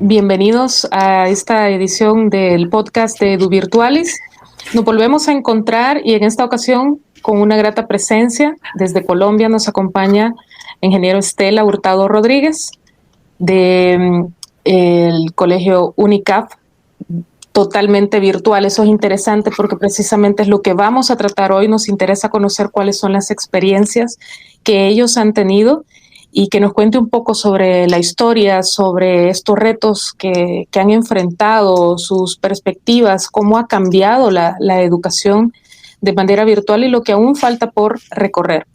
Bienvenidos a esta edición del podcast de EduVirtualis. Nos volvemos a encontrar y en esta ocasión con una grata presencia. Desde Colombia nos acompaña el ingeniero Estela Hurtado Rodríguez del Colegio UNICAP, totalmente virtual. Eso es interesante porque precisamente es lo que vamos a tratar hoy. Nos interesa conocer cuáles son las experiencias que ellos han tenido y que nos cuente un poco sobre la historia, sobre estos retos que han enfrentado, sus perspectivas, cómo ha cambiado la educación de manera virtual y lo que aún falta por recorrer.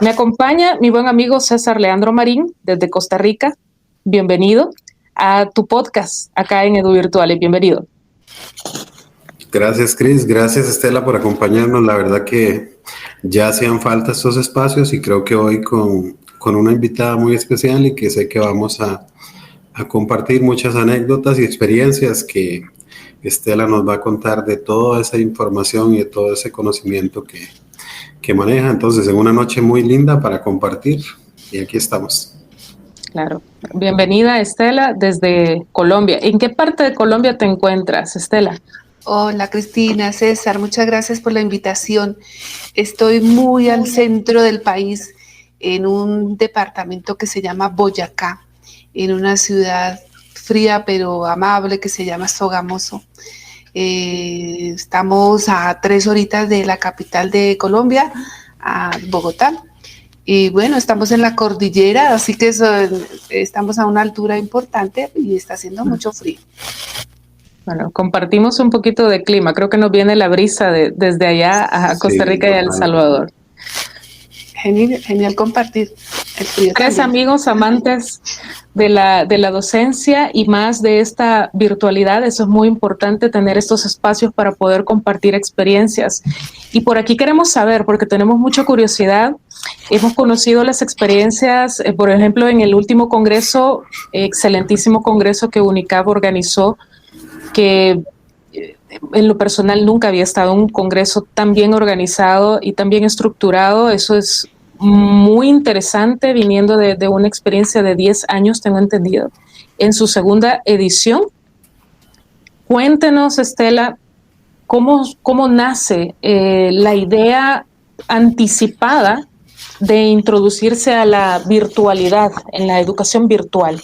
Me acompaña mi buen amigo César Leandro Marín desde Costa Rica. Bienvenido a tu podcast acá en EduVirtualis. Bienvenido. Gracias, Cris. Gracias, Estela, por acompañarnos. La verdad que ya hacían falta estos espacios y creo que hoy con una invitada muy especial y que sé que vamos a compartir muchas anécdotas y experiencias que Estela nos va a contar de toda esa información y de todo ese conocimiento que maneja. Entonces, en una noche muy linda para compartir y aquí estamos. Claro. Bienvenida, Estela, desde Colombia. ¿En qué parte de Colombia te encuentras, Estela? Hola, Cristina, César, muchas gracias por la invitación. Estoy muy al centro del país, en un departamento que se llama Boyacá, en una ciudad fría pero amable que se llama Sogamoso. Estamos a 3 horitas de la capital de Colombia, a Bogotá. Y bueno, estamos en la cordillera, así que estamos a una altura importante y está haciendo mucho frío. Bueno, compartimos un poquito de clima. Creo que nos viene la brisa desde allá a Costa Rica y a El Salvador. Genial compartir el frío. Tres amigos amantes de la docencia y más de esta virtualidad. Eso es muy importante, tener estos espacios para poder compartir experiencias. Y por aquí queremos saber, porque tenemos mucha curiosidad. Hemos conocido las experiencias, por ejemplo, en el último congreso, excelentísimo congreso que UNICAP organizó, que en lo personal nunca había estado en un congreso tan bien organizado y tan bien estructurado. Eso es muy interesante, viniendo de una experiencia de 10 años, tengo entendido, en su segunda edición. Cuéntenos, Estela, cómo nace la idea anticipada de introducirse a la virtualidad, en la educación virtual.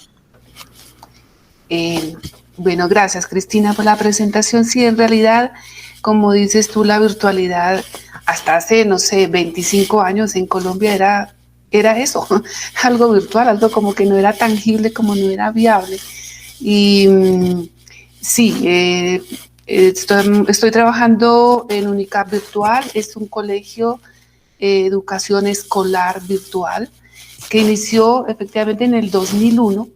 Bueno, gracias, Cristina, por la presentación. Sí, en realidad, como dices tú, la virtualidad hasta hace, 25 años en Colombia era eso, algo virtual, algo como que no era tangible, como no era viable. Y sí, estoy trabajando en UNICAP Virtual. Es un colegio de educación escolar virtual que inició efectivamente en el 2001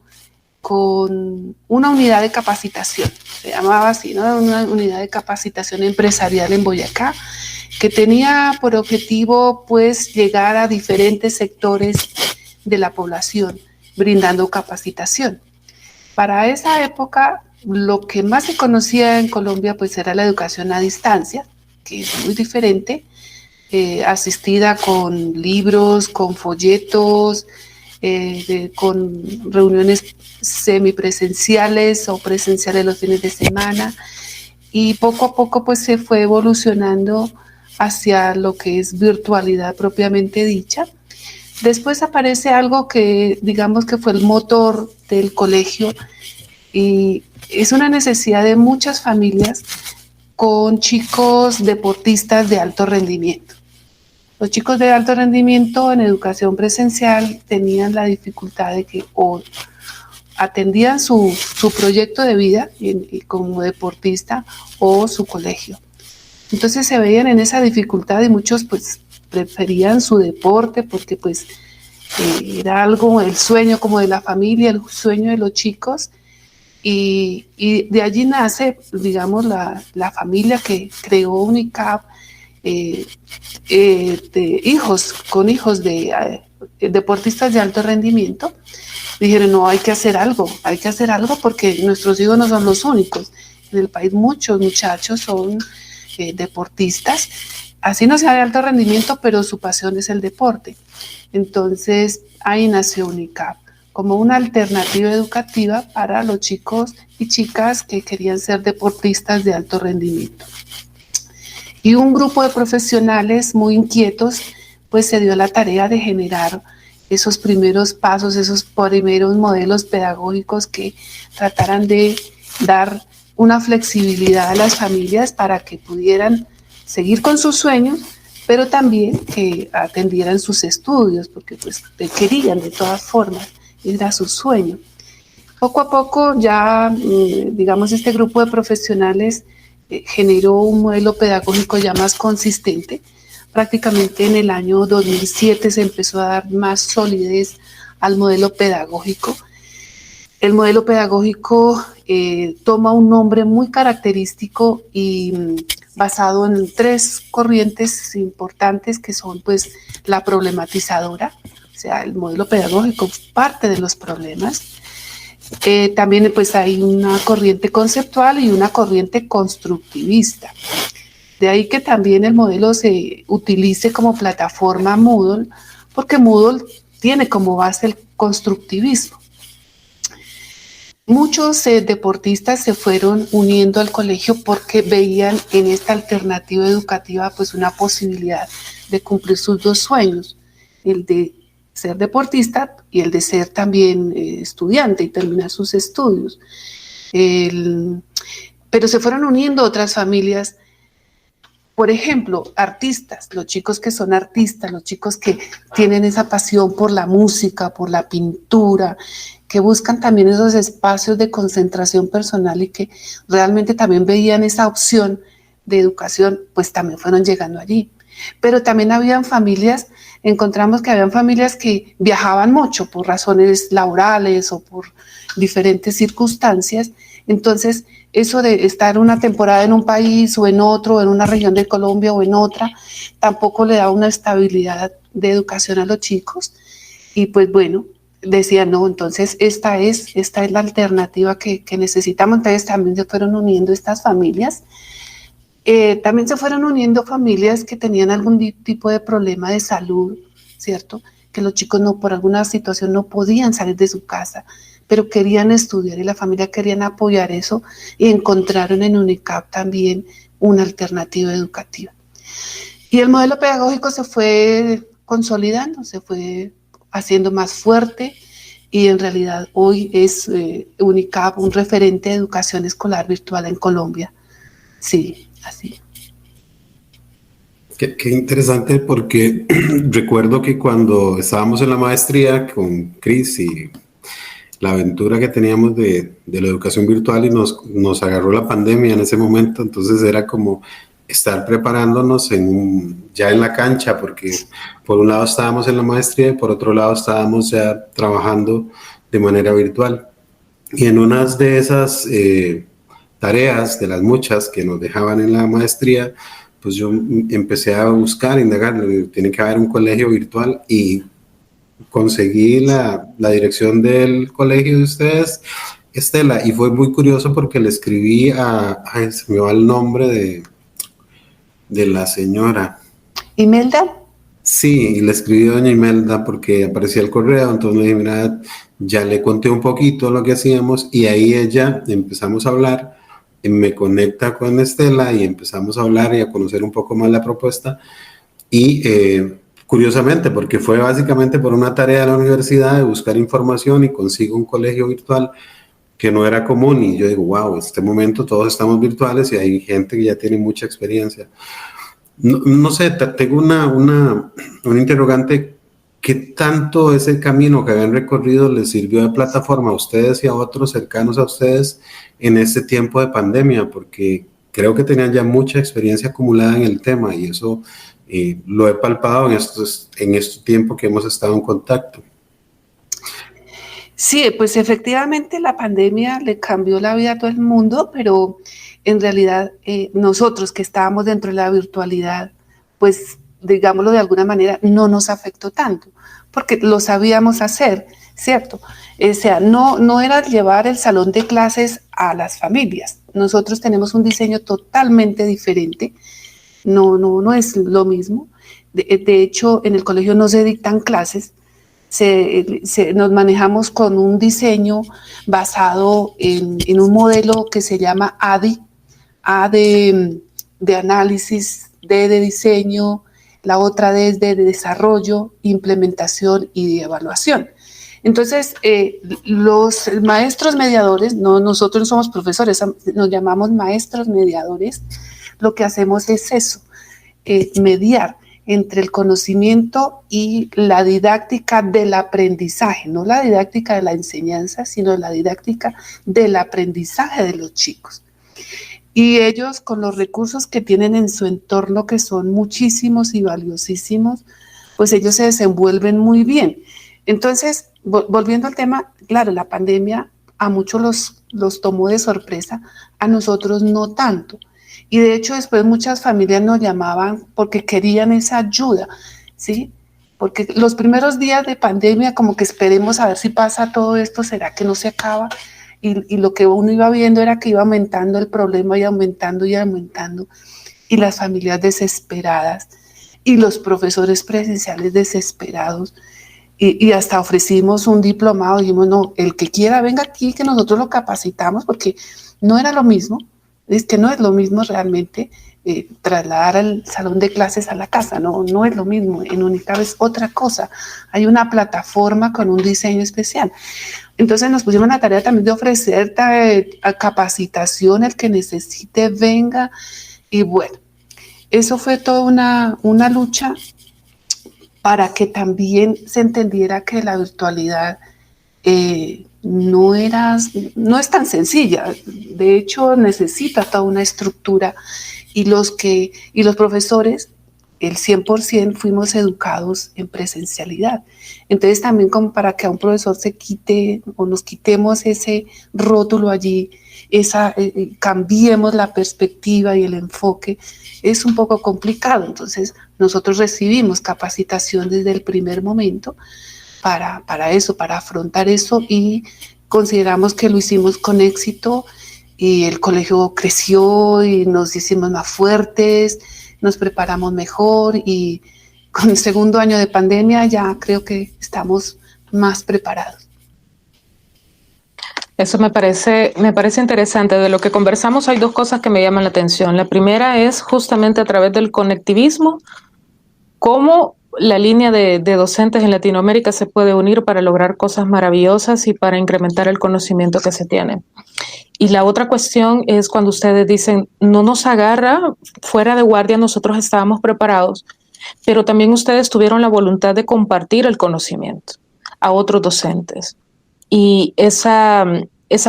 con una unidad de capacitación, se llamaba así, ¿no? Una unidad de capacitación empresarial en Boyacá, que tenía por objetivo, pues, llegar a diferentes sectores de la población, brindando capacitación. Para esa época, lo que más se conocía en Colombia, pues, era la educación a distancia, que es muy diferente, asistida con libros, con folletos, con reuniones semipresenciales o presenciales los fines de semana, y poco a poco pues se fue evolucionando hacia lo que es virtualidad propiamente dicha. Después aparece algo que digamos que fue el motor del colegio y es una necesidad de muchas familias con chicos deportistas de alto rendimiento. Los chicos de alto rendimiento en educación presencial tenían la dificultad de que o atendían su proyecto de vida como deportista o su colegio. Entonces se veían en esa dificultad y muchos pues preferían su deporte porque pues era algo, el sueño como de la familia, el sueño de los chicos. Y de allí nace, digamos, la familia que creó UNICAP, de hijos de deportistas de alto rendimiento. Dijeron, no, hay que hacer algo porque nuestros hijos no son los únicos. En el país muchos muchachos son deportistas, así no sea de alto rendimiento, pero su pasión es el deporte. Entonces ahí nació UNICAP, como una alternativa educativa para los chicos y chicas que querían ser deportistas de alto rendimiento. Y un grupo de profesionales muy inquietos pues se dio la tarea de generar esos primeros pasos, esos primeros modelos pedagógicos que trataran de dar una flexibilidad a las familias para que pudieran seguir con sus sueños, pero también que atendieran sus estudios, porque pues querían de todas formas, era su sueño. Poco a poco ya, digamos, este grupo de profesionales generó un modelo pedagógico ya más consistente. Prácticamente en el año 2007 se empezó a dar más solidez al modelo pedagógico. El modelo pedagógico toma un nombre muy característico y basado en 3 corrientes importantes que son pues la problematizadora, o sea, el modelo pedagógico parte de los problemas. También pues hay una corriente conceptual y una corriente constructivista. De ahí que también el modelo se utilice como plataforma Moodle, porque Moodle tiene como base el constructivismo. Muchos deportistas se fueron uniendo al colegio porque veían en esta alternativa educativa pues una posibilidad de cumplir sus 2 sueños, el de ser deportista y el de ser también estudiante y terminar sus estudios. Pero se fueron uniendo otras familias. Por ejemplo, artistas, los chicos que son artistas, los chicos que tienen esa pasión por la música, por la pintura, que buscan también esos espacios de concentración personal y que realmente también veían esa opción de educación, pues también fueron llegando allí. Pero también habían familias, encontramos que habían familias que viajaban mucho por razones laborales o por diferentes circunstancias. Entonces, eso de estar una temporada en un país o en otro, en una región de Colombia o en otra, tampoco le da una estabilidad de educación a los chicos. Y pues bueno, decían, no, entonces esta es la alternativa que necesitamos. Entonces también se fueron uniendo estas familias. También se fueron uniendo familias que tenían algún tipo de problema de salud, ¿cierto? Que los chicos no, por alguna situación no podían salir de su casa, pero querían estudiar y la familia querían apoyar eso y encontraron en UNICAP también una alternativa educativa. Y el modelo pedagógico se fue consolidando, se fue haciendo más fuerte y en realidad hoy es UNICAP un referente de educación escolar virtual en Colombia. Sí, así. Qué interesante, porque recuerdo que cuando estábamos en la maestría con Cris y la aventura que teníamos de la educación virtual y nos agarró la pandemia en ese momento, entonces era como estar preparándonos ya en la cancha, porque por un lado estábamos en la maestría y por otro lado estábamos ya trabajando de manera virtual. Y en unas de esas tareas, de las muchas que nos dejaban en la maestría, pues yo empecé a buscar, indagar, tiene que haber un colegio virtual, y conseguí la dirección del colegio de ustedes, Estela, y fue muy curioso porque le escribí se me va el nombre de la señora. ¿Imelda? Sí, y le escribí a doña Imelda porque aparecía el correo, entonces le dije, mira, ya le conté un poquito lo que hacíamos, y ahí empezamos a hablar, y me conecta con Estela y empezamos a hablar y a conocer un poco más la propuesta, y curiosamente, porque fue básicamente por una tarea de la universidad de buscar información y consigo un colegio virtual que no era común, y yo digo, wow, en este momento todos estamos virtuales y hay gente que ya tiene mucha experiencia. No sé, tengo una interrogante. ¿Qué tanto ese camino que habían recorrido les sirvió de plataforma a ustedes y a otros cercanos a ustedes en este tiempo de pandemia? Porque creo que tenían ya mucha experiencia acumulada en el tema, y eso lo he palpado en este tiempo que hemos estado en contacto. Sí, pues efectivamente la pandemia le cambió la vida a todo el mundo, pero en realidad nosotros que estábamos dentro de la virtualidad, pues digámoslo de alguna manera, no nos afectó tanto, porque lo sabíamos hacer, ¿cierto? O sea, no era llevar el salón de clases a las familias. Nosotros tenemos un diseño totalmente diferente, no es lo mismo. De hecho, en el colegio no se dictan clases, nos manejamos con un diseño basado en un modelo que se llama ADI, A de análisis, D de diseño, la otra D es de desarrollo, implementación y de evaluación. Entonces, los maestros mediadores, no, nosotros no somos profesores, nos llamamos maestros mediadores, lo que hacemos es eso, mediar entre el conocimiento y la didáctica del aprendizaje, no la didáctica de la enseñanza, sino la didáctica del aprendizaje de los chicos. Y ellos, con los recursos que tienen en su entorno, que son muchísimos y valiosísimos, pues ellos se desenvuelven muy bien. Entonces, volviendo al tema, claro, la pandemia a muchos los tomó de sorpresa, a nosotros no tanto. Y de hecho después muchas familias nos llamaban porque querían esa ayuda, ¿sí? Porque los primeros días de pandemia como que esperemos a ver si pasa todo esto, ¿será que no se acaba? Y lo que uno iba viendo era que iba aumentando el problema y aumentando y aumentando. Y las familias desesperadas y los profesores presenciales desesperados. Y hasta ofrecimos un diplomado, dijimos, no, el que quiera venga aquí, que nosotros lo capacitamos, porque no era lo mismo, es que no es lo mismo realmente trasladar al salón de clases a la casa, no es lo mismo, en Unicap es otra cosa, hay una plataforma con un diseño especial. Entonces nos pusimos la tarea también de ofrecer capacitación, el que necesite venga, y bueno, eso fue toda una lucha para que también se entendiera que la virtualidad no es tan sencilla. De hecho, necesita toda una estructura y los profesores, el 100% fuimos educados en presencialidad. Entonces también como para que a un profesor se quite o nos quitemos ese rótulo allí, cambiemos la perspectiva y el enfoque, es un poco complicado. Entonces nosotros recibimos capacitación desde el primer momento para eso, para afrontar eso, y consideramos que lo hicimos con éxito y el colegio creció y nos hicimos más fuertes, nos preparamos mejor y con el segundo año de pandemia ya creo que estamos más preparados. Eso me parece interesante. De lo que conversamos hay dos cosas que me llaman la atención. La primera es justamente a través del conectivismo, cómo la línea de docentes en Latinoamérica se puede unir para lograr cosas maravillosas y para incrementar el conocimiento que se tiene. Y la otra cuestión es cuando ustedes dicen, no nos agarra fuera de guardia, nosotros estábamos preparados, pero también ustedes tuvieron la voluntad de compartir el conocimiento a otros docentes. Y esa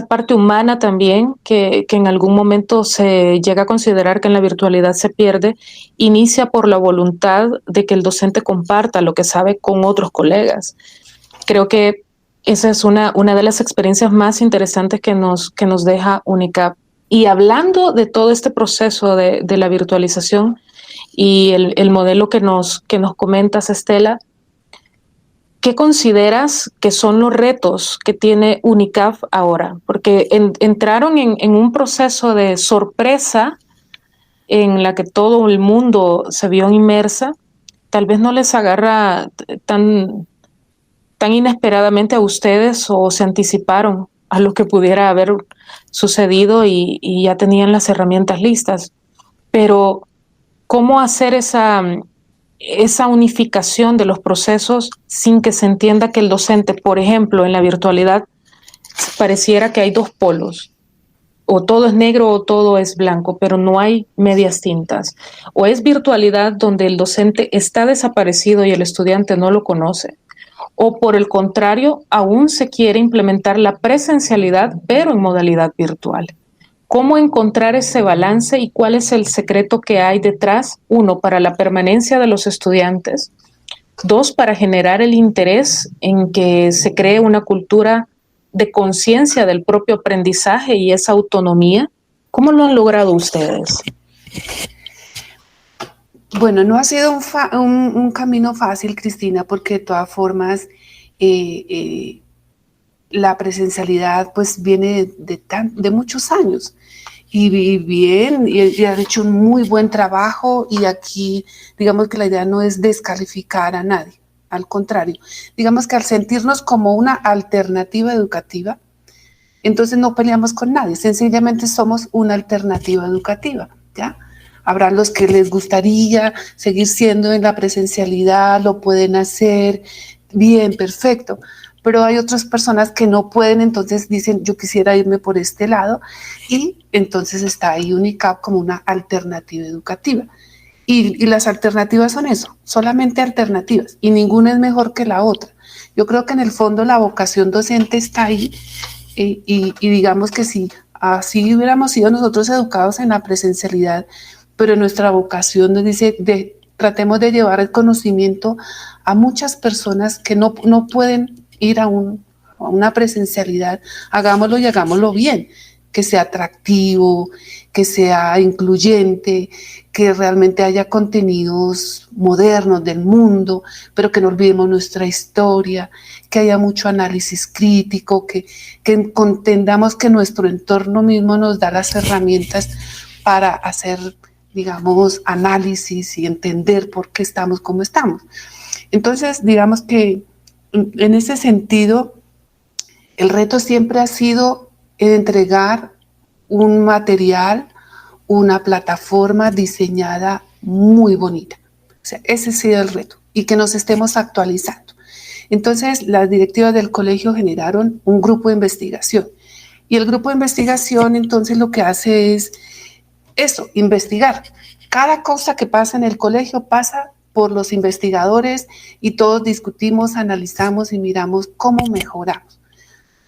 parte humana también, que en algún momento se llega a considerar que en la virtualidad se pierde, inicia por la voluntad de que el docente comparta lo que sabe con otros colegas. Creo que esa es una de las experiencias más interesantes que nos deja Unicap. Y hablando de todo este proceso de la virtualización y el modelo que nos comentas, Estela, ¿qué consideras que son los retos que tiene Unicap ahora? Porque entraron en un proceso de sorpresa en la que todo el mundo se vio inmersa. Tal vez no les agarra tan inesperadamente a ustedes o se anticiparon a lo que pudiera haber sucedido y ya tenían las herramientas listas. Pero, ¿cómo hacer esa unificación de los procesos sin que se entienda que el docente, por ejemplo, en la virtualidad, pareciera que hay dos polos? O todo es negro o todo es blanco, pero no hay medias tintas. O es virtualidad donde el docente está desaparecido y el estudiante no lo conoce. O por el contrario, aún se quiere implementar la presencialidad, pero en modalidad virtual. ¿Cómo encontrar ese balance y cuál es el secreto que hay detrás? Uno, para la permanencia de los estudiantes. Dos, para generar el interés en que se cree una cultura de conciencia del propio aprendizaje y esa autonomía. ¿Cómo lo han logrado ustedes? Bueno, no ha sido un camino fácil, Cristina, porque de todas formas la presencialidad pues viene de muchos años y bien, y han hecho un muy buen trabajo, y aquí digamos que la idea no es descalificar a nadie. al contrario. Digamos que al sentirnos como una alternativa educativa, entonces no peleamos con nadie, sencillamente somos una alternativa educativa, ¿ya? Habrá los que les gustaría seguir siendo en la presencialidad, lo pueden hacer bien, perfecto, pero hay otras personas que no pueden, entonces dicen, yo quisiera irme por este lado, y entonces está ahí UNICAP como una alternativa educativa. Y las alternativas son eso, solamente alternativas, y ninguna es mejor que la otra. Yo creo que en el fondo la vocación docente está ahí, y digamos que si así hubiéramos sido nosotros educados en la presencialidad, pero nuestra vocación nos dice, tratemos de llevar el conocimiento a muchas personas que no pueden ir a una presencialidad, hagámoslo y hagámoslo bien, que sea atractivo, que sea incluyente, que realmente haya contenidos modernos del mundo, pero que no olvidemos nuestra historia, que haya mucho análisis crítico, que contendamos que nuestro entorno mismo nos da las herramientas para hacer, digamos, análisis y entender por qué estamos como estamos. Entonces, digamos que en ese sentido, el reto siempre ha sido entregar un material, una plataforma diseñada muy bonita. O sea, ese ha sido el reto, y que nos estemos actualizando. Entonces, las directivas del colegio generaron un grupo de investigación, y el grupo de investigación entonces lo que hace es eso, investigar. Cada cosa que pasa en el colegio pasa por los investigadores, y todos discutimos, analizamos y miramos cómo mejoramos.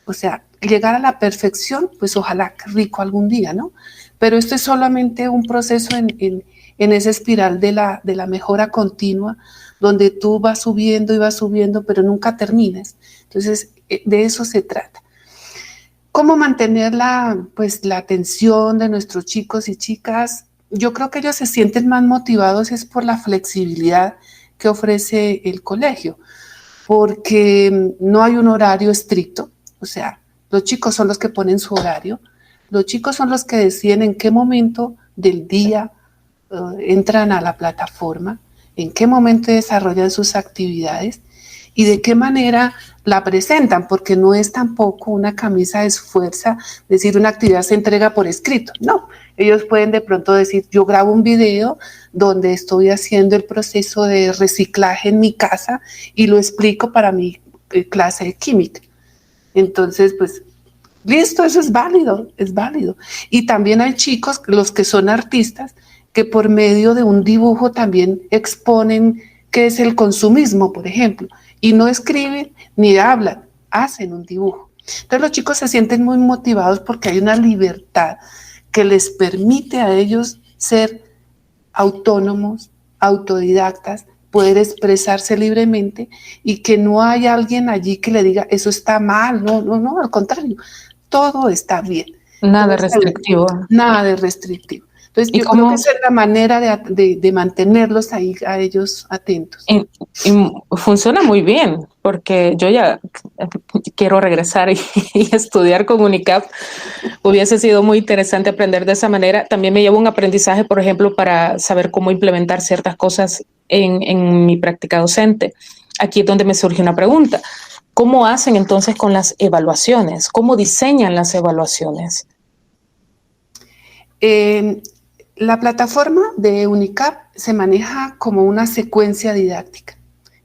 O sea, llegar a la perfección, pues ojalá rico algún día, ¿no? Pero esto es solamente un proceso en esa espiral de la mejora continua, donde tú vas subiendo y vas subiendo, pero nunca terminas. Entonces, de eso se trata. ¿Cómo mantener la atención de nuestros chicos y chicas? Yo creo que ellos se sienten más motivados es por la flexibilidad que ofrece el colegio, porque no hay un horario estricto. O sea, los chicos son los que ponen su horario, los chicos son los que deciden en qué momento del día entran a la plataforma, en qué momento desarrollan sus actividades y de qué manera la presentan, porque no es tampoco una camisa de fuerza decir una actividad se entrega por escrito. No, ellos pueden de pronto decir, yo grabo un video donde estoy haciendo el proceso de reciclaje en mi casa y lo explico para mi clase de química. Entonces, pues, listo, eso es válido, es válido. Y también hay chicos, los que son artistas, que por medio de un dibujo también exponen qué es el consumismo, por ejemplo, y no escriben ni hablan, hacen un dibujo. Entonces los chicos se sienten muy motivados porque hay una libertad que les permite a ellos ser autónomos, autodidactas, poder expresarse libremente, y que no hay alguien allí que le diga eso está mal. No, al contrario, todo está bien. Nada restrictivo. Nada de restrictivo. Entonces, yo creo que esa es la manera de mantenerlos ahí a ellos atentos. Y funciona muy bien, porque yo ya quiero regresar y estudiar con UNICAP. Hubiese sido muy interesante aprender de esa manera. También me llevo un aprendizaje, por ejemplo, para saber cómo implementar ciertas cosas en mi práctica docente. Aquí es donde me surge una pregunta. ¿Cómo hacen entonces con las evaluaciones? ¿Cómo diseñan las evaluaciones? La plataforma de UNICAP se maneja como una secuencia didáctica,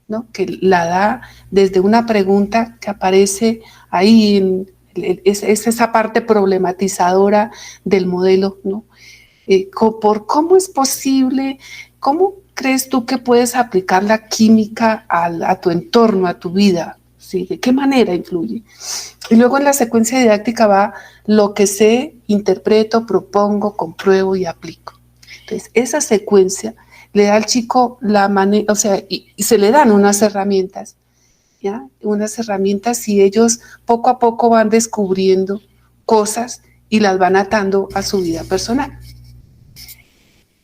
¿no? Que la da desde una pregunta que aparece ahí, es esa parte problematizadora del modelo, ¿no? Por cómo es posible, cómo crees tú que puedes aplicar la química a tu entorno, a tu vida, ¿sí? ¿De qué manera influye? Y luego en la secuencia didáctica va lo que sé, interpreto, propongo, compruebo y aplico. Entonces, esa secuencia le da al chico la manera, o sea, y se le dan unas herramientas, ¿ya? Unas herramientas, y ellos poco a poco van descubriendo cosas y las van atando a su vida personal.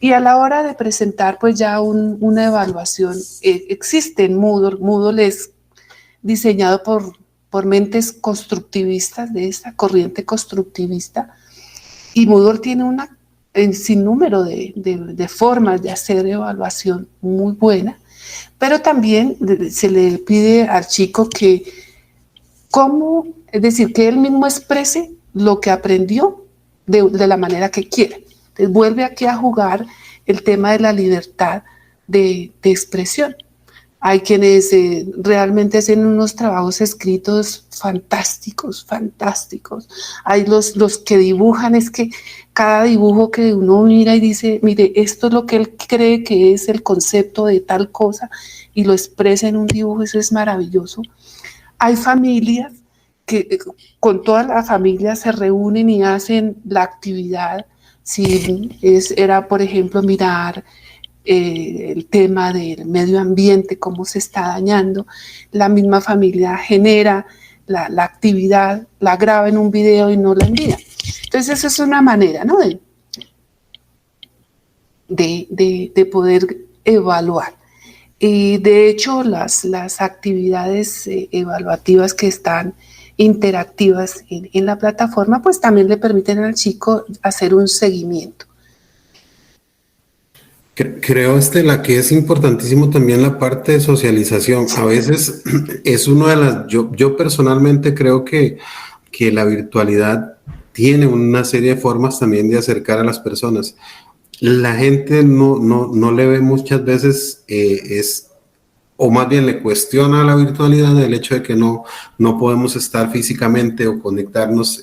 Y a la hora de presentar, pues ya una evaluación, existe en Moodle. Moodle es diseñado por mentes constructivistas, de esta corriente constructivista, y Moodle tiene un sinnúmero de formas de hacer evaluación muy buena, Pero también se le pide al chico que es decir, que él mismo exprese lo que aprendió de la manera que quiere. Entonces vuelve aquí a jugar el tema de la libertad de expresión. Hay quienes realmente hacen unos trabajos escritos fantásticos, fantásticos. Hay los que dibujan, es que cada dibujo que uno mira y dice, mire, esto es lo que él cree que es el concepto de tal cosa y lo expresa en un dibujo, eso es maravilloso. Hay familias que con toda la familia se reúnen y hacen la actividad. Si era, por ejemplo, mirar el tema del medio ambiente, cómo se está dañando, la misma familia genera la actividad, la graba en un video y no la envía. Entonces, esa es una manera, ¿no?, de poder evaluar. Y de hecho, las actividades evaluativas que están interactivas en la plataforma, pues también le permiten al chico hacer un seguimiento. Creo, Estela, que es importantísimo también la parte de socialización. A veces es una de las, yo personalmente creo que la virtualidad tiene una serie de formas también de acercar a las personas. La gente no le ve muchas veces, o más bien le cuestiona la virtualidad el hecho de que no podemos estar físicamente o conectarnos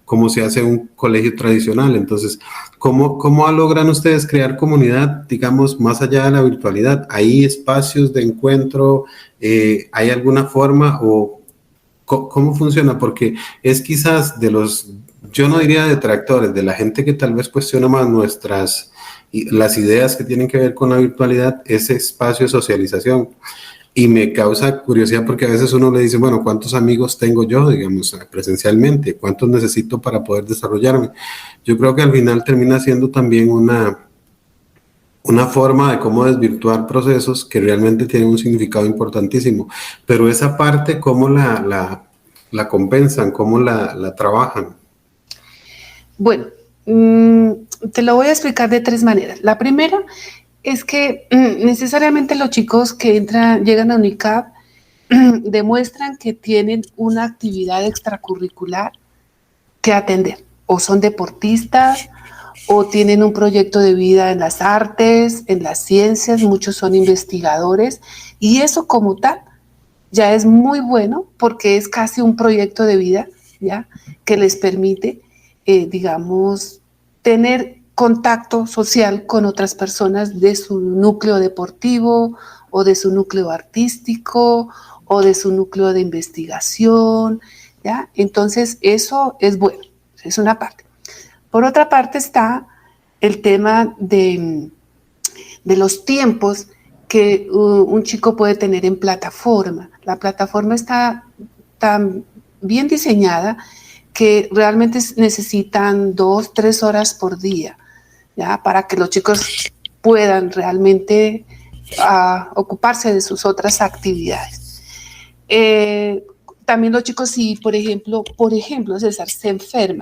como se hace en un colegio tradicional. Entonces, ¿cómo logran ustedes crear comunidad, digamos, más allá de la virtualidad? ¿Hay espacios de encuentro? ¿Hay alguna forma o cómo funciona? Porque es quizás yo no diría detractores, de la gente que tal vez cuestiona más las ideas que tienen que ver con la virtualidad, ese espacio de socialización. Y me causa curiosidad porque a veces uno le dice, bueno, ¿cuántos amigos tengo yo, digamos, presencialmente? ¿Cuántos necesito para poder desarrollarme? Yo creo que al final termina siendo también una forma de cómo desvirtuar procesos que realmente tienen un significado importantísimo. Pero esa parte, ¿cómo la compensan? ¿Cómo la trabajan? Bueno, te lo voy a explicar de 3 maneras. La primera es que necesariamente los chicos que llegan a UNICAP demuestran que tienen una actividad extracurricular que atender. O son deportistas, o tienen un proyecto de vida en las artes, en las ciencias, muchos son investigadores, y eso como tal ya es muy bueno porque es casi un proyecto de vida, ¿ya?, que les permite, digamos, tener contacto social con otras personas de su núcleo deportivo o de su núcleo artístico o de su núcleo de investigación, ¿ya? Entonces, eso es bueno, es una parte. Por otra parte está el tema de los tiempos que un chico puede tener en plataforma. La plataforma está tan bien diseñada que realmente necesitan 2, 3 horas por día, ¿ya?, para que los chicos puedan realmente ocuparse de sus otras actividades. También los chicos, si por ejemplo, César, se enferma,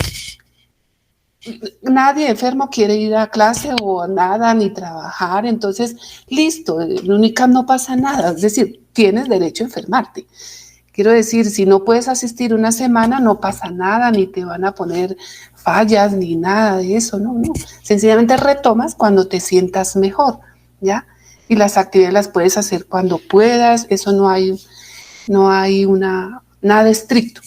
nadie enfermo quiere ir a clase o nada, ni trabajar, entonces, listo, en UNICAP no pasa nada, es decir, tienes derecho a enfermarte. Quiero decir, si no puedes asistir una semana, no pasa nada, ni te van a poner fallas, ni nada de eso, no. Sencillamente retomas cuando te sientas mejor, ¿ya? Y las actividades las puedes hacer cuando puedas, eso no hay nada estricto.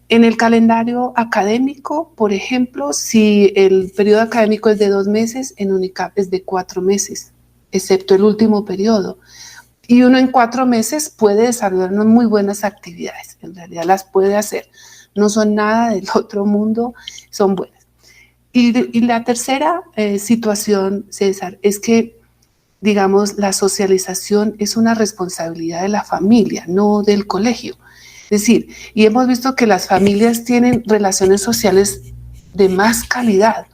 En el calendario académico, por ejemplo, si el periodo académico es de 2 meses, en UNICAP es de 4 meses, excepto el último periodo. Y uno en 4 meses puede desarrollar unas muy buenas actividades, en realidad las puede hacer. No son nada del otro mundo, son buenas. Y la tercera situación, César, es que, digamos, la socialización es una responsabilidad de la familia, no del colegio. Es decir, y hemos visto que las familias tienen relaciones sociales de más calidad,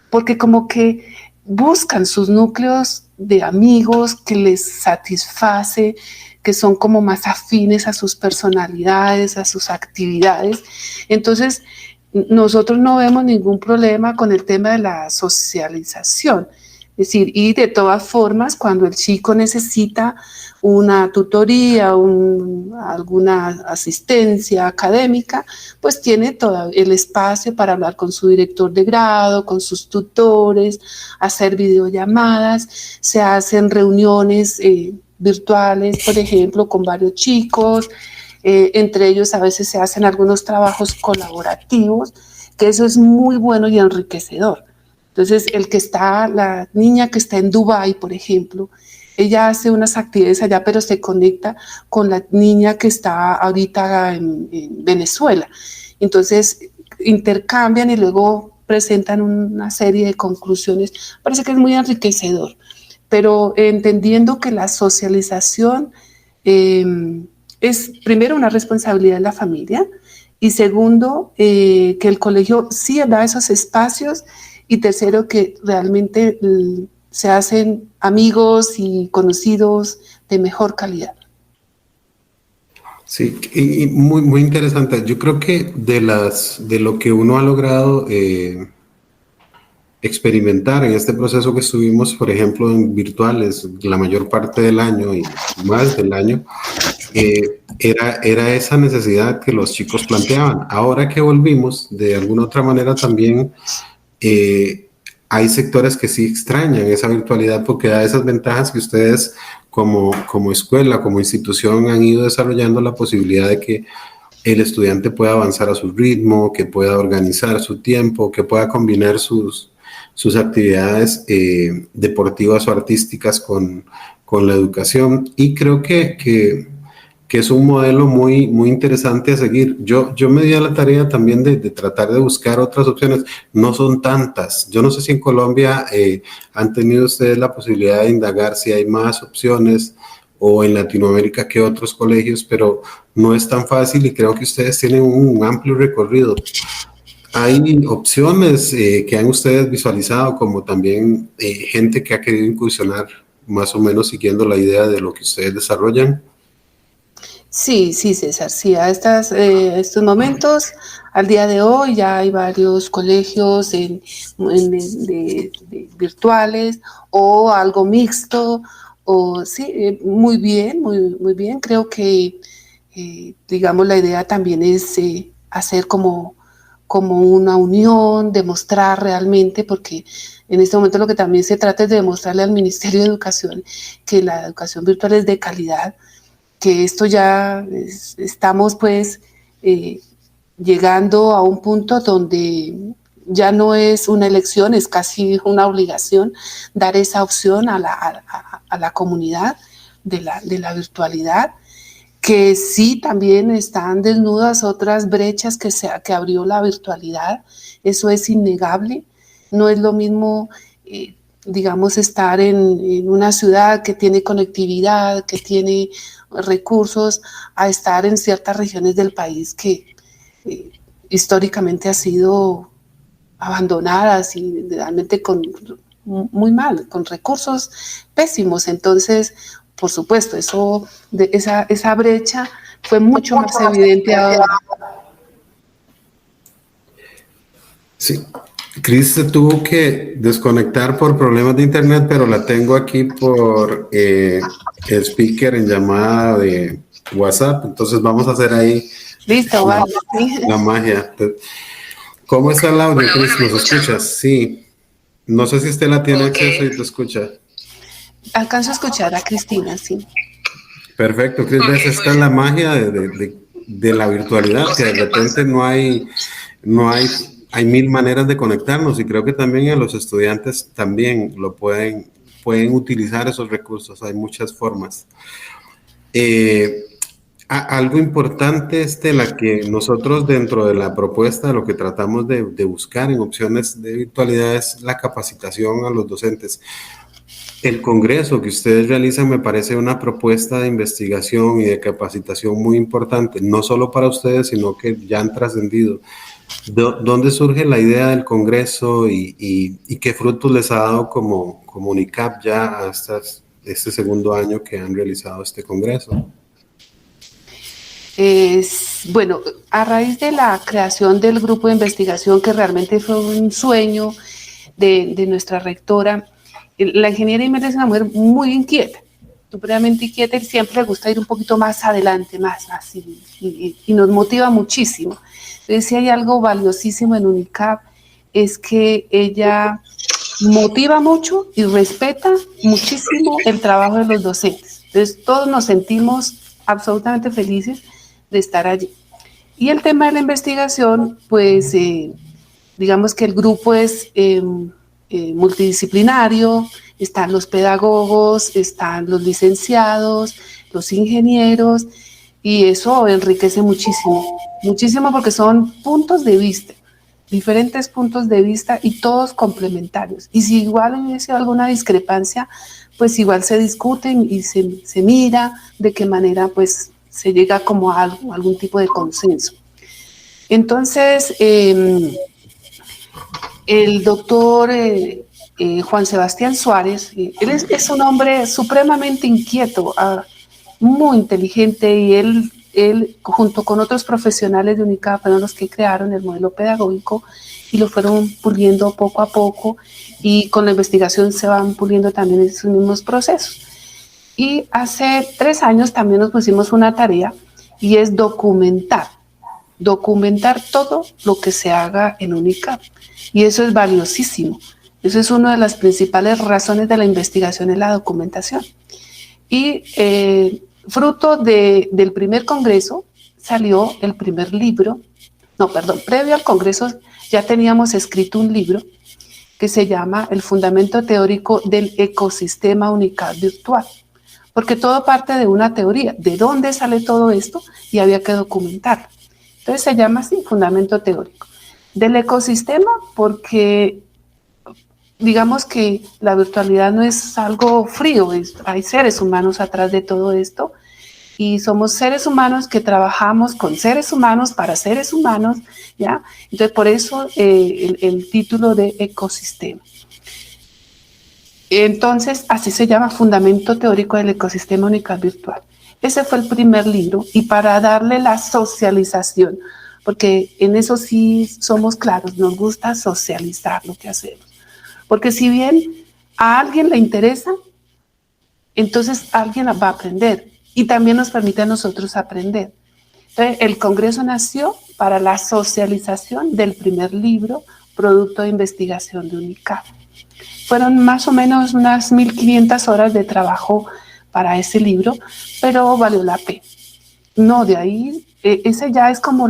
porque como que buscan sus núcleos de amigos que les satisface, que son como más afines a sus personalidades, a sus actividades. Entonces, nosotros no vemos ningún problema con el tema de la socialización. Es decir, y de todas formas, cuando el chico necesita una tutoría, alguna asistencia académica, pues tiene todo el espacio para hablar con su director de grado, con sus tutores, hacer videollamadas, se hacen reuniones virtuales, por ejemplo, con varios chicos, entre ellos a veces se hacen algunos trabajos colaborativos, que eso es muy bueno y enriquecedor. Entonces, la niña que está en Dubái, por ejemplo, ella hace unas actividades allá, pero se conecta con la niña que está ahorita en Venezuela. Entonces, intercambian y luego presentan una serie de conclusiones. Parece que es muy enriquecedor, pero entendiendo que la socialización es primero una responsabilidad de la familia y segundo, que el colegio sí da esos espacios y tercero, que realmente se hacen amigos y conocidos de mejor calidad. Sí, y muy, muy interesante. Yo creo que de lo que uno ha logrado experimentar en este proceso que estuvimos, por ejemplo, en virtuales la mayor parte del año y más del año, era esa necesidad que los chicos planteaban. Ahora que volvimos, de alguna otra manera también hay sectores que sí extrañan esa virtualidad porque da esas ventajas que ustedes como escuela, como institución han ido desarrollando, la posibilidad de que el estudiante pueda avanzar a su ritmo, que pueda organizar su tiempo, que pueda combinar sus actividades deportivas o artísticas con la educación. Y creo que es un modelo muy, muy interesante a seguir. Yo me di a la tarea también de tratar de buscar otras opciones. No son tantas. Yo no sé si en Colombia han tenido ustedes la posibilidad de indagar si hay más opciones o en Latinoamérica que otros colegios, pero no es tan fácil y creo que ustedes tienen un amplio recorrido. Hay opciones que han ustedes visualizado, como también gente que ha querido incursionar más o menos siguiendo la idea de lo que ustedes desarrollan. Sí, sí, César, sí, a estos momentos, al día de hoy, ya hay varios colegios de virtuales o algo mixto, o sí, muy bien, muy bien. Creo que, digamos, la idea también es hacer como una unión, demostrar realmente, porque en este momento lo que también se trata es de demostrarle al Ministerio de Educación que la educación virtual es de calidad, que esto ya estamos pues llegando a un punto donde ya no es una elección, es casi una obligación dar esa opción a la comunidad de la virtualidad, que sí también están desnudas otras brechas que abrió la virtualidad, eso es innegable. No es lo mismo digamos, estar en una ciudad que tiene conectividad, que tiene recursos, a estar en ciertas regiones del país que históricamente ha sido abandonadas y realmente muy mal, con recursos pésimos. Entonces, por supuesto, esa brecha fue mucho más evidente ahora. Sí. Cris se tuvo que desconectar por problemas de internet, pero la tengo aquí por speaker en llamada de WhatsApp. Entonces vamos a hacer ahí Listo, vale. la magia. ¿Cómo está el audio, Cris? ¿Nos escuchas? Sí. No sé si usted la tiene acceso y te escucha. Alcanzo a escuchar a Cristina, sí. Perfecto, Cris. ¿Ves? Esta es la magia de la virtualidad, que de repente hay mil maneras de conectarnos y creo que también a los estudiantes también pueden utilizar esos recursos. Hay muchas formas. Algo importante, Estela, que nosotros dentro de la propuesta lo que tratamos de buscar en opciones de virtualidad es la capacitación a los docentes. El congreso que ustedes realizan me parece una propuesta de investigación y de capacitación muy importante, no solo para ustedes, sino que ya han trascendido. ¿Dónde surge la idea del congreso y qué frutos les ha dado como UNICAP ya a este segundo año que han realizado este congreso? Bueno, a raíz de la creación del grupo de investigación, que realmente fue un sueño de nuestra rectora, La ingeniera Imelda es una mujer muy inquieta, supremamente inquieta, y siempre le gusta ir un poquito más adelante, más, y nos motiva muchísimo. Entonces, si hay algo valiosísimo en UNICAP, es que ella motiva mucho y respeta muchísimo el trabajo de los docentes. Entonces, todos nos sentimos absolutamente felices de estar allí. Y el tema de la investigación, pues, digamos que el grupo es multidisciplinario, están los pedagogos, están los licenciados, los ingenieros, y eso enriquece muchísimo, muchísimo, porque son puntos de vista, diferentes puntos de vista y todos complementarios. Y si igual hubiese alguna discrepancia, pues igual se discuten y se mira de qué manera pues se llega como a algún tipo de consenso. Entonces, el doctor Juan Sebastián Suárez, él es un hombre supremamente inquieto, muy inteligente, y él junto con otros profesionales de UNICAP fueron los que crearon el modelo pedagógico y lo fueron puliendo poco a poco, y con la investigación se van puliendo también esos mismos procesos. Y hace 3 años también nos pusimos una tarea, y es documentar todo lo que se haga en UNICAP, y eso es valiosísimo. Eso es una de las principales razones de la investigación, en la documentación. Y fruto del primer congreso salió el primer libro. No, perdón, previo al congreso ya teníamos escrito un libro que se llama El fundamento teórico del ecosistema UNICAP virtual, porque todo parte de una teoría, de dónde sale todo esto, y había que documentarlo. Entonces se llama así, fundamento teórico del ecosistema, porque digamos que la virtualidad no es algo frío, hay seres humanos atrás de todo esto, y somos seres humanos que trabajamos con seres humanos para seres humanos, ¿ya? Entonces, por eso el título de ecosistema. Entonces, así se llama, Fundamento Teórico del Ecosistema UNICAP Virtual. Ese fue el primer libro, y para darle la socialización, porque en eso sí somos claros, nos gusta socializar lo que hacemos. Porque si bien a alguien le interesa, entonces alguien va a aprender, y también nos permite a nosotros aprender. Entonces, el Congreso nació para la socialización del primer libro, producto de investigación de UNICAP. Fueron más o menos unas 1.500 horas de trabajo para ese libro, pero valió la pena. No, de ahí, ese ya es como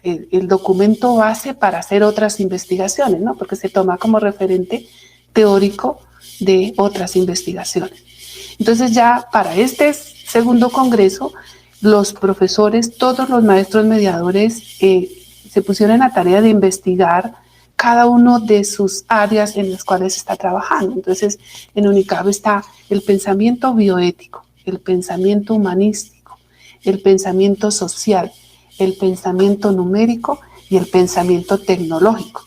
el documento base para hacer otras investigaciones, ¿no? Porque se toma como referente teórico de otras investigaciones. Entonces, ya para este segundo congreso, los profesores, todos los maestros mediadores, se pusieron en la tarea de investigar cada uno de sus áreas en las cuales está trabajando. Entonces, en UNICAP está el pensamiento bioético, el pensamiento humanístico, el pensamiento social, el pensamiento numérico y el pensamiento tecnológico.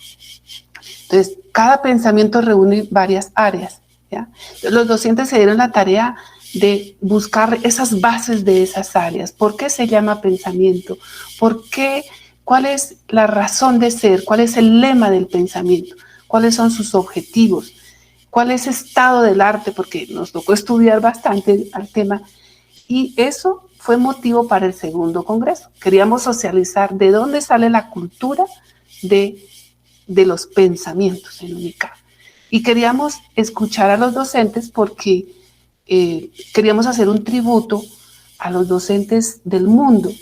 Entonces, cada pensamiento reúne varias áreas, ¿ya? Los docentes se dieron la tarea de buscar esas bases de esas áreas. ¿Por qué se llama pensamiento? ¿Por qué? ¿Cuál es la razón de ser? ¿Cuál es el lema del pensamiento? ¿Cuáles son sus objetivos? ¿Cuál es el estado del arte? Porque nos tocó estudiar bastante al tema, y eso fue motivo para el segundo congreso. Queríamos socializar de dónde sale la cultura de los pensamientos en UNICAP. Y queríamos escuchar a los docentes, porque queríamos hacer un tributo a los docentes del mundo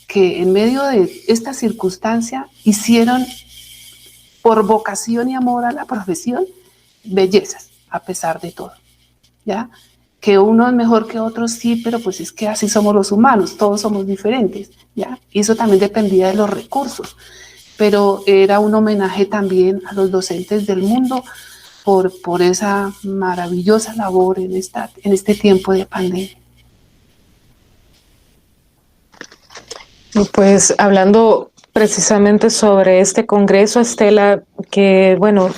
que en medio de esta circunstancia hicieron, por vocación y amor a la profesión, bellezas a pesar de todo, ¿ya? Que uno es mejor que otro, sí, pero pues es que así somos los humanos, todos somos diferentes, ¿ya? Y eso también dependía de los recursos, pero era un homenaje también a los docentes del mundo por esa maravillosa labor en este tiempo de pandemia. Pues hablando precisamente sobre este congreso, Estela, que bueno,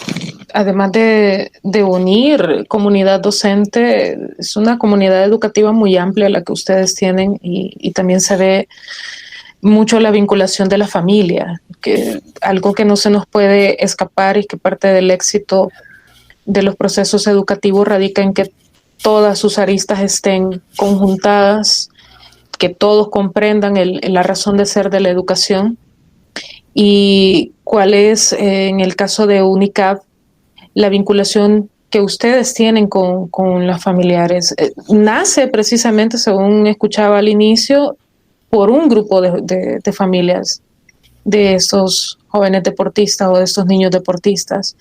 además de unir comunidad docente, es una comunidad educativa muy amplia la que ustedes tienen, y también se ve mucho la vinculación de la familia, que algo que no se nos puede escapar y que parte del éxito de los procesos educativos radica en que todas sus aristas estén conjuntadas, que todos comprendan la razón de ser de la educación. ¿Y cuál es, en el caso de UNICAP, la vinculación que ustedes tienen con los familiares? Nace precisamente, según escuchaba al inicio, por un grupo de familias de estos jóvenes deportistas o de estos niños deportistas.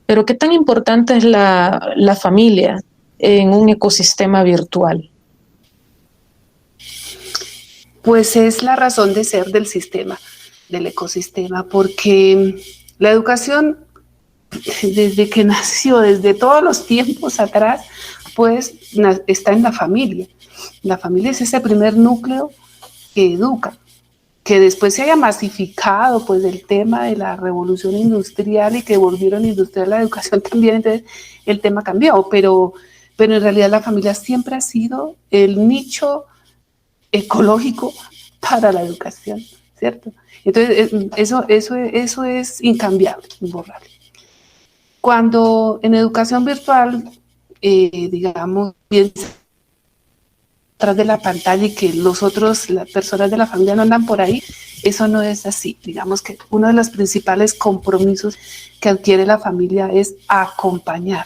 Pero ¿qué tan importante es la familia en un ecosistema virtual? Pues es la razón de ser del sistema, del ecosistema, porque la educación, desde que nació, desde todos los tiempos atrás, pues está en la familia. La familia es ese primer núcleo que educa. Que después se haya masificado pues el tema de la revolución industrial y que volvieron industrial la educación también, entonces el tema cambió, pero en realidad la familia siempre ha sido el nicho ecológico para la educación, ¿cierto? Entonces eso es incambiable, imborrable. Cuando en educación virtual, digamos, bien detrás de la pantalla y que las personas de la familia no andan por ahí, eso no es así. Digamos que uno de los principales compromisos que adquiere la familia es acompañar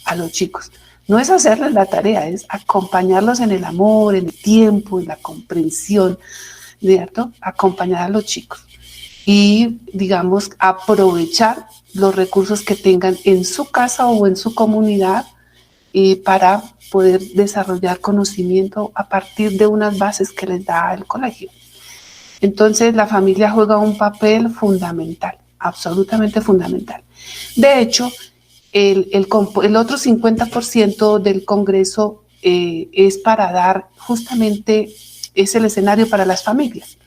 a los chicos. No es hacerles la tarea, es acompañarlos en el amor, en el tiempo, en la comprensión, ¿cierto? Acompañar a los chicos y, digamos, aprovechar los recursos que tengan en su casa o en su comunidad para poder desarrollar conocimiento a partir de unas bases que les da el colegio. Entonces, la familia juega un papel fundamental, absolutamente fundamental. De hecho, el otro 50% del Congreso es para dar justamente, es el escenario para las familias.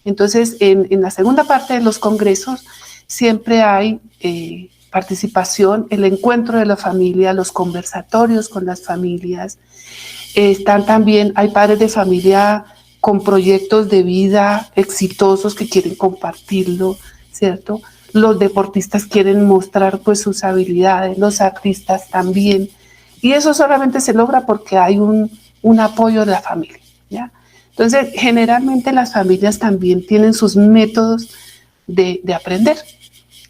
Entonces, en la segunda parte de los congresos siempre hay participación, el encuentro de la familia, los conversatorios con las familias. Están también, hay padres de familia con proyectos de vida exitosos que quieren compartirlo, ¿cierto? Los deportistas quieren mostrar pues sus habilidades, los artistas también. Y eso solamente se logra porque hay un apoyo de la familia, ¿ya? Entonces, generalmente las familias también tienen sus métodos de aprender.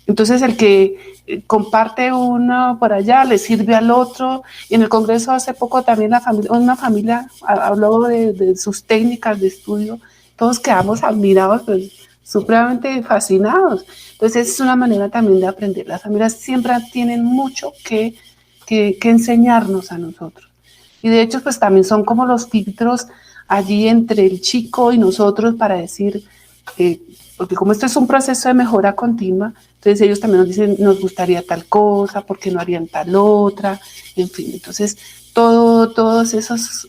Entonces, el que comparte uno por allá le sirve al otro. Y en el Congreso hace poco también una familia habló de sus técnicas de estudio. Todos quedamos admirados, pues, supremamente fascinados. Entonces, es una manera también de aprender. Las familias siempre tienen mucho que enseñarnos a nosotros. Y de hecho, pues también son como los filtros allí entre el chico y nosotros para decir, porque como esto es un proceso de mejora continua, entonces ellos también nos dicen, nos gustaría tal cosa, ¿por qué no harían tal otra? En fin, entonces todas esas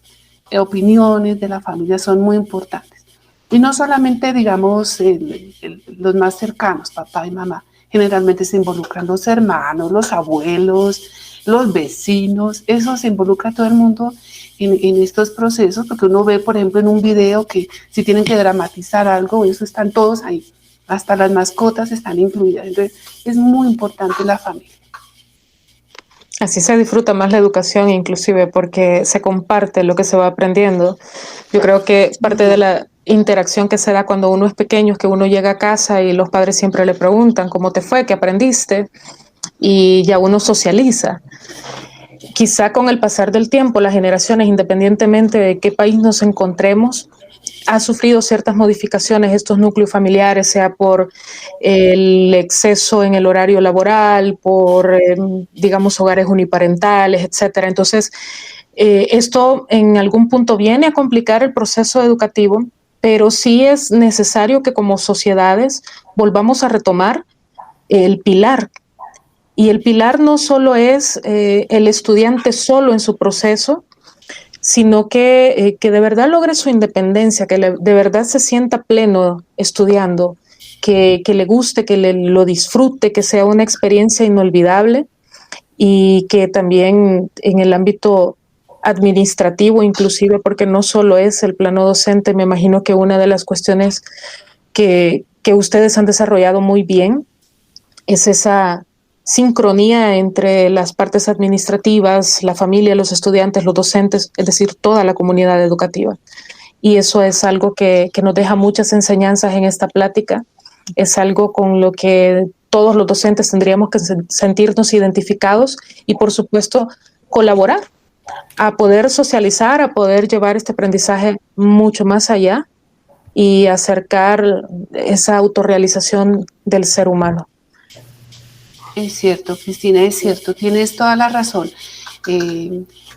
opiniones de la familia son muy importantes. Y no solamente, digamos, los más cercanos, papá y mamá, generalmente se involucran los hermanos, los abuelos, los vecinos, eso se involucra todo el mundo en estos procesos, porque uno ve, por ejemplo, en un video que si tienen que dramatizar algo, eso están todos ahí, hasta las mascotas están incluidas. Entonces, es muy importante la familia. Así se disfruta más la educación, inclusive, porque se comparte lo que se va aprendiendo. Yo creo que parte de la interacción que se da cuando uno es pequeño es que uno llega a casa y los padres siempre le preguntan cómo te fue, qué aprendiste, y ya uno socializa. Quizá con el pasar del tiempo, las generaciones, independientemente de qué país nos encontremos, ha sufrido ciertas modificaciones estos núcleos familiares, sea por el exceso en el horario laboral, por, digamos, hogares uniparentales, etcétera. Entonces, esto en algún punto viene a complicar el proceso educativo, pero sí es necesario que como sociedades volvamos a retomar el pilar. Y el pilar no solo es el estudiante solo en su proceso, sino que de verdad logre su independencia, que de verdad se sienta pleno estudiando, que le guste, que lo disfrute, que sea una experiencia inolvidable y que también en el ámbito administrativo inclusive, porque no solo es el plano docente, me imagino que una de las cuestiones que ustedes han desarrollado muy bien es esa sincronía entre las partes administrativas, la familia, los estudiantes, los docentes, es decir, toda la comunidad educativa. Y eso es algo que nos deja muchas enseñanzas en esta plática. Es algo con lo que todos los docentes tendríamos que sentirnos identificados y, por supuesto, colaborar a poder socializar, a poder llevar este aprendizaje mucho más allá y acercar esa autorrealización del ser humano. Es cierto, Cristina, es cierto, tienes toda la razón.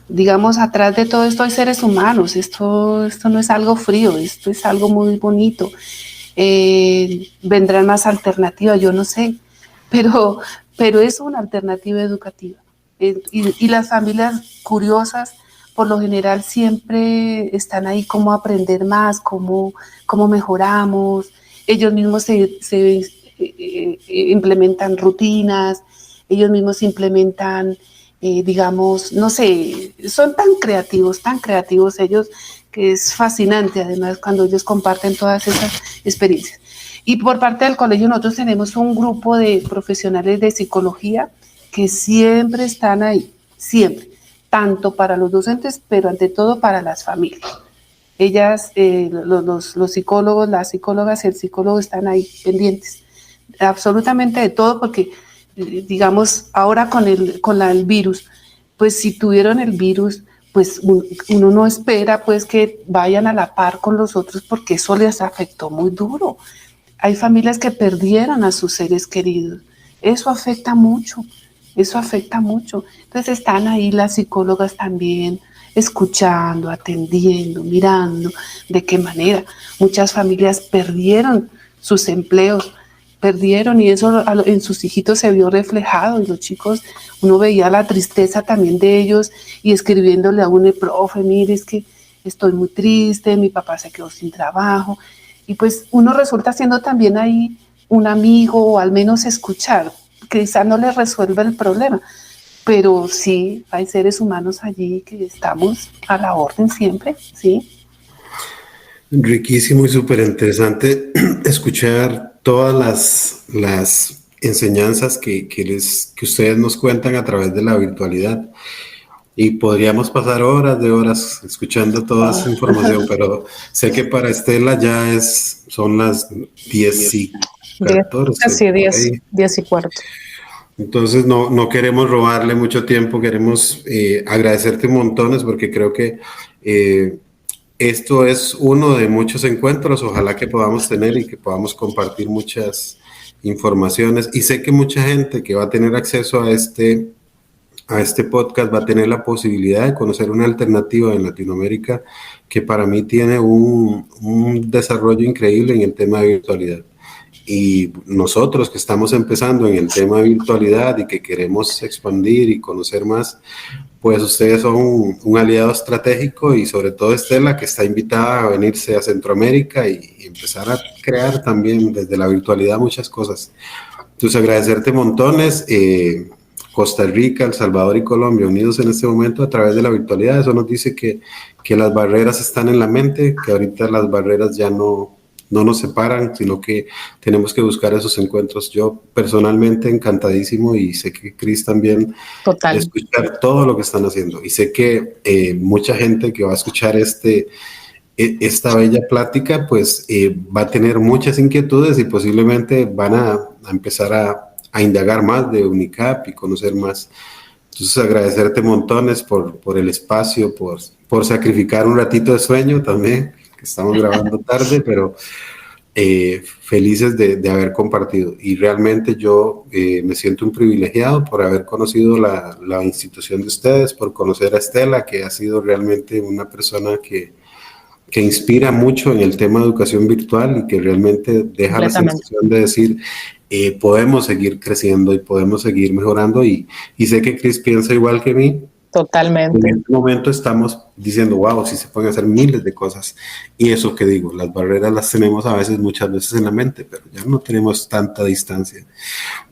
Digamos, atrás de todo esto hay seres humanos, esto no es algo frío, esto es algo muy bonito. Vendrán más alternativas, yo no sé, pero es una alternativa educativa. Y las familias curiosas, por lo general, siempre están ahí como aprender más, cómo mejoramos. Ellos mismos se implementan rutinas, ellos mismos implementan, digamos, no sé, son tan creativos ellos, que es fascinante además cuando ellos comparten todas esas experiencias. Y por parte del colegio nosotros tenemos un grupo de profesionales de psicología que siempre están ahí, siempre, tanto para los docentes, pero ante todo para las familias. Ellas, los psicólogos, las psicólogas y el psicólogo están ahí pendientes absolutamente de todo, porque digamos ahora con el virus, pues si tuvieron el virus, pues uno no espera pues que vayan a la par con los otros, porque eso les afectó muy duro. Hay familias que perdieron a sus seres queridos, eso afecta mucho. Entonces están ahí las psicólogas también, escuchando, atendiendo, mirando de qué manera. Muchas familias perdieron sus empleos, y eso en sus hijitos se vio reflejado, y los chicos, uno veía la tristeza también de ellos, y escribiéndole a uno, profe, mire, es que estoy muy triste, mi papá se quedó sin trabajo, y pues uno resulta siendo también ahí un amigo, o al menos escuchar. Quizá no le resuelve el problema, pero sí hay seres humanos allí que estamos a la orden siempre, ¿sí? Riquísimo y súper interesante escuchar todas las enseñanzas que ustedes nos cuentan a través de la virtualidad. Y podríamos pasar horas de horas escuchando toda esa información, pero sé que para Estela ya son las 10:14. Casi 10:15. Entonces no queremos robarle mucho tiempo, queremos agradecerte montones, porque creo que esto es uno de muchos encuentros, ojalá que podamos tener y que podamos compartir muchas informaciones. Y sé que mucha gente que va a tener acceso a este podcast va a tener la posibilidad de conocer una alternativa en Latinoamérica que para mí tiene un desarrollo increíble en el tema de virtualidad. Y nosotros que estamos empezando en el tema de virtualidad y que queremos expandir y conocer más, pues ustedes son un aliado estratégico, y sobre todo Estela, que está invitada a venirse a Centroamérica y empezar a crear también desde la virtualidad muchas cosas. Entonces agradecerte montones. Costa Rica, El Salvador y Colombia unidos en este momento a través de la virtualidad. Eso nos dice que las barreras están en la mente, que ahorita las barreras ya no nos separan, sino que tenemos que buscar esos encuentros. Yo personalmente encantadísimo, y sé que Cris también, de escuchar todo lo que están haciendo. Y sé que mucha gente que va a escuchar esta bella plática, pues va a tener muchas inquietudes y posiblemente van a empezar a indagar más de UNICAP y conocer más. Entonces agradecerte montones por el espacio, por sacrificar un ratito de sueño también, que estamos grabando tarde, pero felices de haber compartido. Y realmente yo me siento un privilegiado por haber conocido la institución de ustedes, por conocer a Estela, que ha sido realmente una persona que inspira mucho en el tema de educación virtual y que realmente deja la sensación de decir, podemos seguir creciendo y podemos seguir mejorando, y sé que Cris piensa igual que mí. Totalmente. En este momento estamos diciendo, wow, sí se pueden hacer miles de cosas. Y eso que digo, las barreras las tenemos a veces, muchas veces en la mente, pero ya no tenemos tanta distancia.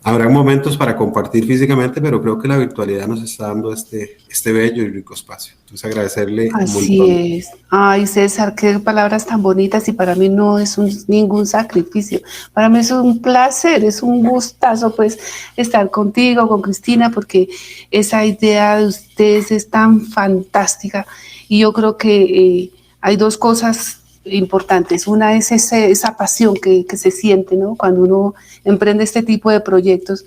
Habrá momentos para compartir físicamente, pero creo que la virtualidad nos está dando este bello y rico espacio. Entonces agradecerle un montón. Así es. Ay, César, qué palabras tan bonitas, y para mí no es ningún sacrificio. Para mí es un placer, es un gustazo pues estar contigo, con Cristina, porque esa idea de ustedes es tan fantástica, y yo creo que hay dos cosas importantes. Una es esa pasión que se siente, ¿no?, cuando uno emprende este tipo de proyectos,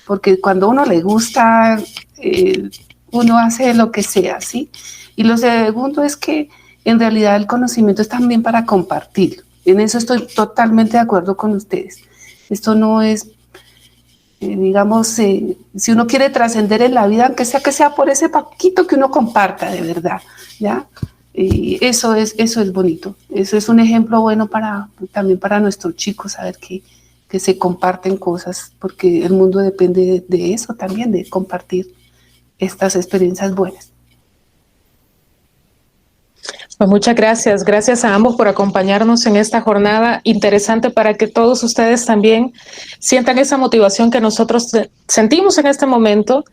porque cuando a uno le gusta, uno hace lo que sea, ¿sí? Y lo segundo es que en realidad el conocimiento es también para compartirlo. En eso estoy totalmente de acuerdo con ustedes. Esto no es, digamos, si uno quiere trascender en la vida, aunque sea que sea por ese poquito que uno comparta de verdad, ¿ya? Y eso es bonito. Eso es un ejemplo bueno también para nuestros chicos, saber que se comparten cosas, porque el mundo depende de eso también, de compartir estas experiencias buenas. Pues muchas gracias. Gracias a ambos por acompañarnos en esta jornada interesante, para que todos ustedes también sientan esa motivación que nosotros sentimos en este momento.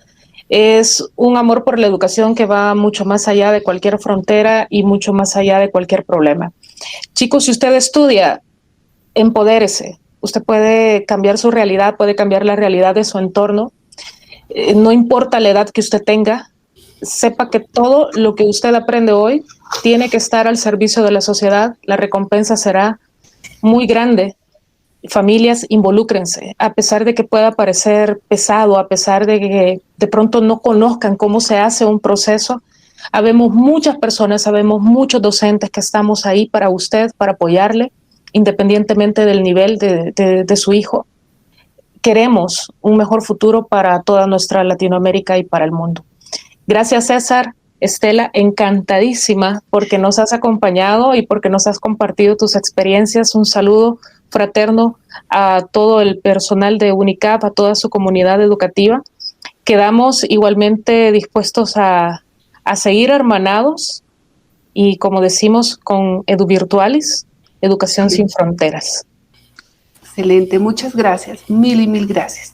Es un amor por la educación que va mucho más allá de cualquier frontera y mucho más allá de cualquier problema. Chicos, si usted estudia, empodérese. Usted puede cambiar su realidad, puede cambiar la realidad de su entorno. No importa la edad que usted tenga, sepa que todo lo que usted aprende hoy tiene que estar al servicio de la sociedad. La recompensa será muy grande. Familias, involúcrense, a pesar de que pueda parecer pesado, a pesar de que de pronto no conozcan cómo se hace un proceso. Habemos muchas personas, sabemos muchos docentes que estamos ahí para usted, para apoyarle, independientemente del nivel de su hijo. Queremos un mejor futuro para toda nuestra Latinoamérica y para el mundo. Gracias, César. Estela, encantadísima porque nos has acompañado y porque nos has compartido tus experiencias. Un saludo fraterno a todo el personal de UNICAP, a toda su comunidad educativa. Quedamos igualmente dispuestos a seguir hermanados y, como decimos, con EduVirtualis, Educación sin Fronteras. Excelente, muchas gracias, mil y mil gracias.